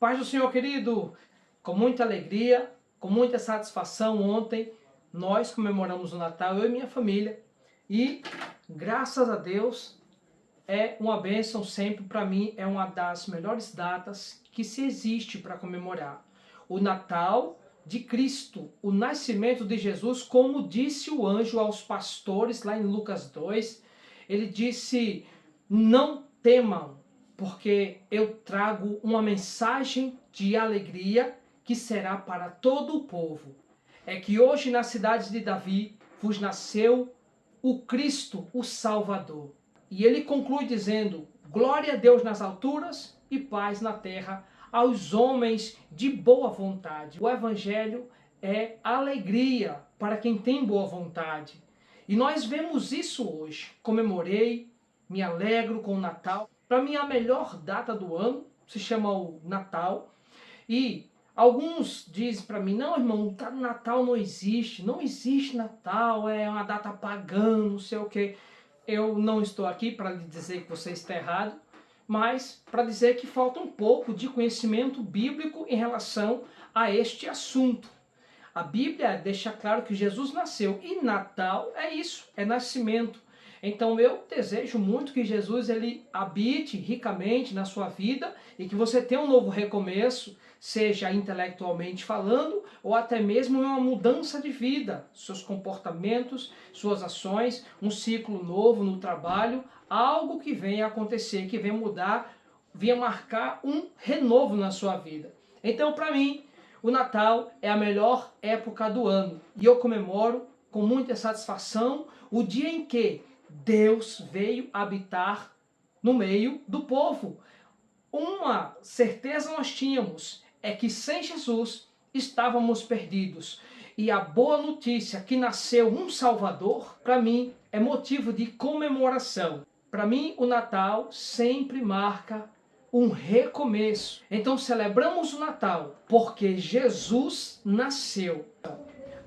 Paz do Senhor, querido, com muita alegria, com muita satisfação, ontem nós comemoramos o Natal, eu e minha família, e graças a Deus é uma bênção sempre, para mim é uma das melhores datas que se existe para comemorar. O Natal de Cristo, o nascimento de Jesus, como disse o anjo aos pastores lá em Lucas 2, ele disse: não temam, porque eu trago uma mensagem de alegria que será para todo o povo. É que hoje na cidade de Davi vos nasceu o Cristo, o Salvador. E ele conclui dizendo: glória a Deus nas alturas e paz na terra aos homens de boa vontade. O Evangelho é alegria para quem tem boa vontade. E nós vemos isso hoje. Comemorei, me alegro com o Natal. Para mim, a melhor data do ano se chama o Natal. E alguns dizem para mim: não, irmão, Natal não existe. Não existe Natal, é uma data pagã, não sei o quê. Eu não estou aqui para lhe dizer que você está errado, mas para dizer que falta um pouco de conhecimento bíblico em relação a este assunto. A Bíblia deixa claro que Jesus nasceu e Natal é isso, é nascimento. Então eu desejo muito que Jesus ele habite ricamente na sua vida e que você tenha um novo recomeço, seja intelectualmente falando ou até mesmo uma mudança de vida, seus comportamentos, suas ações, um ciclo novo no trabalho, algo que venha acontecer, que venha mudar, venha marcar um renovo na sua vida. Então, para mim, o Natal é a melhor época do ano e eu comemoro com muita satisfação o dia em que Deus veio habitar no meio do povo. Uma certeza nós tínhamos, é que sem Jesus estávamos perdidos. E a boa notícia que nasceu um Salvador, para mim, é motivo de comemoração. Para mim, o Natal sempre marca um recomeço. Então celebramos o Natal porque Jesus nasceu.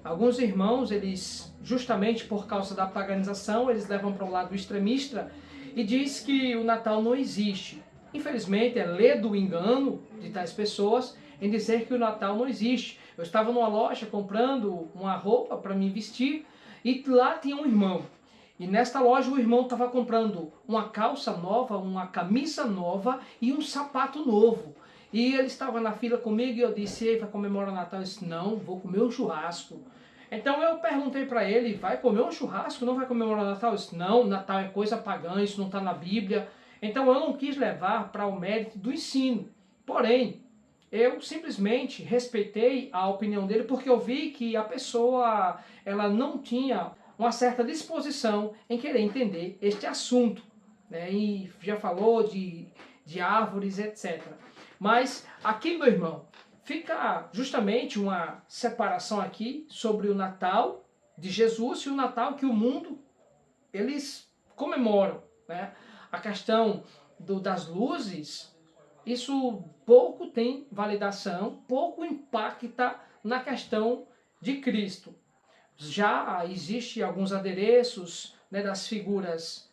Alguns irmãos, eles, justamente por causa da paganização, eles levam para o lado extremista e diz que o Natal não existe. Infelizmente, é ledo o engano de tais pessoas em dizer que o Natal não existe. Eu estava numa loja comprando uma roupa para me vestir e lá tinha um irmão. E nesta loja o irmão estava comprando uma calça nova, uma camisa nova e um sapato novo. E ele estava na fila comigo e eu disse: ei, vai comemorar o Natal? Ele disse: não, vou comer um churrasco. Então eu perguntei para ele: vai comer um churrasco? Não vai comemorar o Natal? Ele disse: não, Natal é coisa pagã, isso não está na Bíblia. Então eu não quis levar para o mérito do ensino. Porém, eu simplesmente respeitei a opinião dele porque eu vi que a pessoa ela não tinha uma certa disposição em querer entender este assunto, né? E já falou de árvores, etc. Mas aqui, meu irmão, fica justamente uma separação aqui sobre o Natal de Jesus e o Natal que o mundo, eles comemoram, né? A questão das luzes, isso pouco tem validação, pouco impacta na questão de Cristo. Já existe alguns adereços, né, das figuras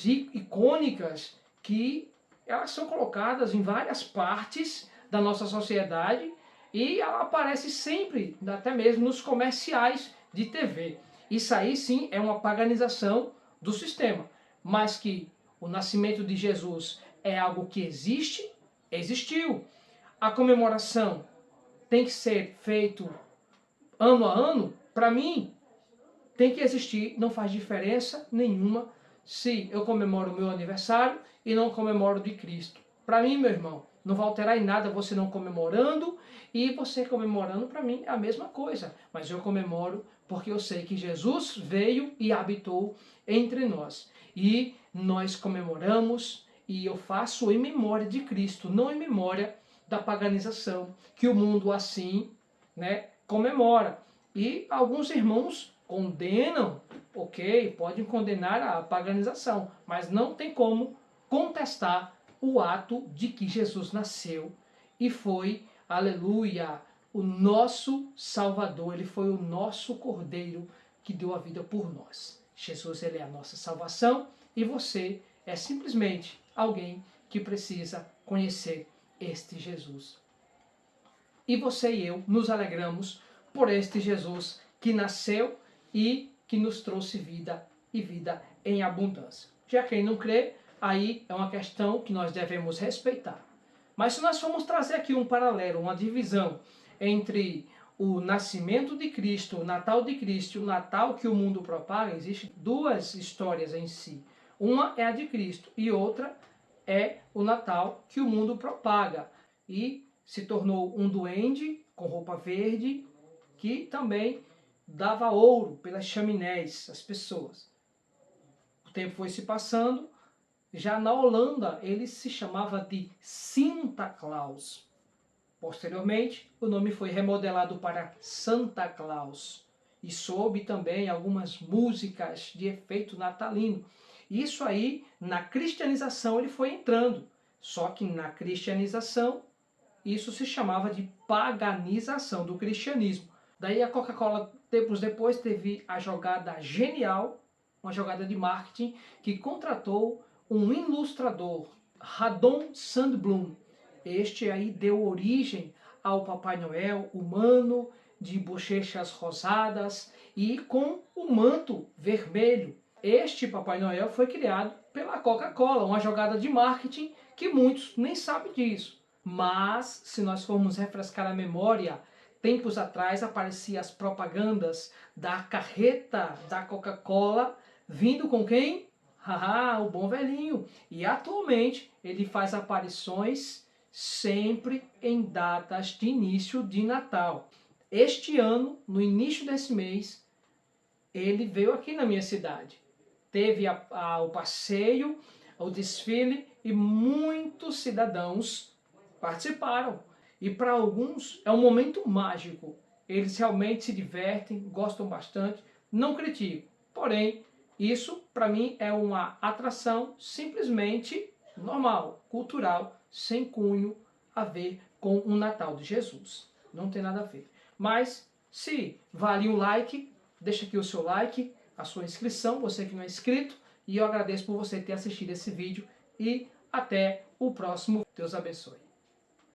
icônicas que elas são colocadas em várias partes da nossa sociedade e ela aparece sempre, até mesmo nos comerciais de TV. Isso aí sim é uma paganização do sistema, mas que o nascimento de Jesus é algo que existe, existiu. A comemoração tem que ser feito ano a ano, para mim, tem que existir, não faz diferença nenhuma se eu comemoro o meu aniversário e não comemoro de Cristo. Para mim, meu irmão, não vai alterar em nada você não comemorando e você comemorando, para mim é a mesma coisa. Mas eu comemoro porque eu sei que Jesus veio e habitou entre nós. E nós comemoramos e eu faço em memória de Cristo, não em memória da paganização, que o mundo assim, né, comemora. E alguns irmãos condenam, ok, podem condenar a paganização, mas não tem como contestar o ato de que Jesus nasceu e foi, aleluia, o nosso Salvador, ele foi o nosso Cordeiro que deu a vida por nós. Jesus, ele é a nossa salvação e você é simplesmente alguém que precisa conhecer este Jesus. E você e eu nos alegramos por este Jesus que nasceu e que nos trouxe vida e vida em abundância. Já quem não crê, aí é uma questão que nós devemos respeitar. Mas se nós formos trazer aqui um paralelo, uma divisão entre o nascimento de Cristo, o Natal de Cristo e o Natal que o mundo propaga, existem duas histórias em si. Uma é a de Cristo e outra é o Natal que o mundo propaga. E se tornou um duende com roupa verde que também dava ouro pelas chaminés às pessoas. O tempo foi se passando. Já na Holanda, ele se chamava de Sinta Claus. Posteriormente, o nome foi remodelado para Santa Claus. E soube também algumas músicas de efeito natalino. Isso aí, na cristianização, ele foi entrando. Só que na cristianização, isso se chamava de paganização do cristianismo. Daí a Coca-Cola, tempos depois, teve a jogada genial, uma jogada de marketing, que contratou um ilustrador, Radon Sandblom. Este aí deu origem ao Papai Noel humano, de bochechas rosadas e com o manto vermelho. Este Papai Noel foi criado pela Coca-Cola, uma jogada de marketing que muitos nem sabem disso. Mas, se nós formos refrescar a memória, tempos atrás apareciam as propagandas da carreta da Coca-Cola, vindo com quem? Haha, o bom velhinho. E atualmente ele faz aparições sempre em datas de início de Natal. Este ano, no início desse mês, ele veio aqui na minha cidade. Teve o passeio, o desfile e muitos cidadãos participaram. E para alguns é um momento mágico. Eles realmente se divertem, gostam bastante, não critico. Porém, isso para mim é uma atração simplesmente normal, cultural, sem cunho a ver com o Natal de Jesus. Não tem nada a ver. Mas se vale um like, deixa aqui o seu like, a sua inscrição, você que não é inscrito, e eu agradeço por você ter assistido esse vídeo e até o próximo. Deus abençoe.